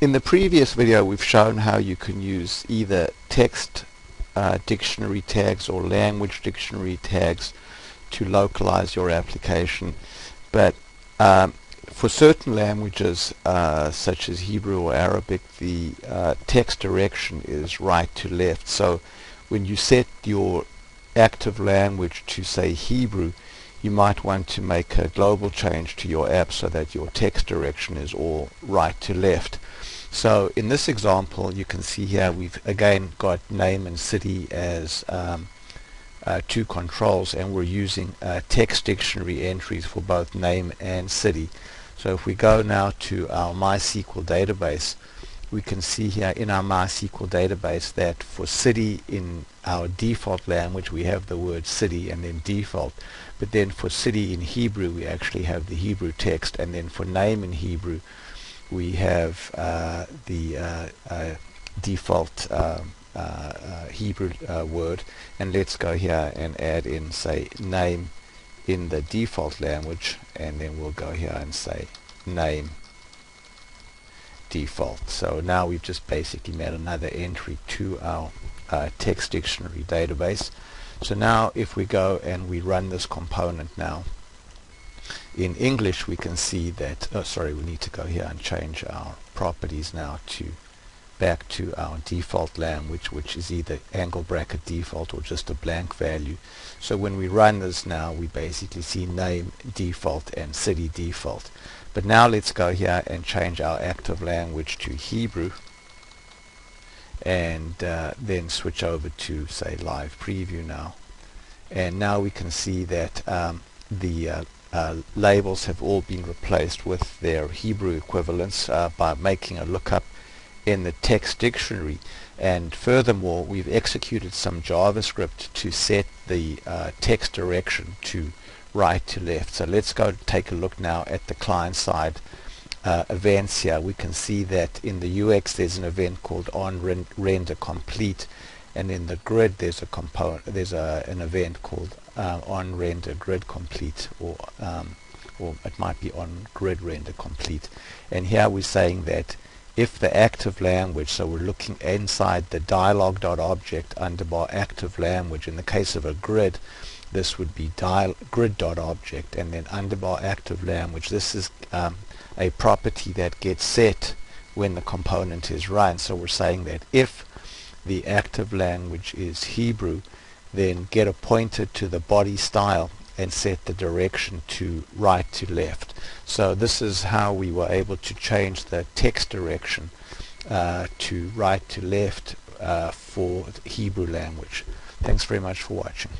In the previous video we've shown how you can use either text dictionary tags or language dictionary tags to localize your application, but for certain languages such as Hebrew or Arabic, the text direction is right to left. So when you set your active language to say Hebrew, you might want to make a global change to your app so that your text direction is all right to left. So in this example you can see here we've again got name and city as two controls, and we're using text dictionary entries for both name and city. So if we go now to our MySQL database, we can see here in our MySQL database that for city in our default language we have the word city and then default, but then for city in Hebrew we actually have the Hebrew text, and then for name in Hebrew we have the default Hebrew word. And let's go here and add in, say, name in the default language, and then we'll go here and say name default. So now we've just basically made another entry to our text dictionary database. So now if we go and we run this component now in English, we can see that, we need to go here and change our properties now to back to our default language, which is either angle bracket default or just a blank value. So when we run this now, we basically see name default and city default. But now let's go here and change our active language to Hebrew, and then switch over to, say, live preview now. And now we can see that the labels have all been replaced with their Hebrew equivalents by making a lookup in the text dictionary. And furthermore, we've executed some JavaScript to set the text direction to right to left. So let's go take a look now at the client side events here. We can see that in the UX there's an event called onRender complete, and in the grid there's a component, an event called onRender grid complete, or it might be onGrid render complete. And here we're saying that if the active language, so we're looking inside the dialog.object underbar active language. In the case of a grid, this would be grid.object, and then underbar active language. This is a property that gets set when the component is run. So we're saying that if the active language is Hebrew, then get a pointer to the body style and set the direction to right to left. So this is how we were able to change the text direction to right to left for the Hebrew language. Thanks very much for watching.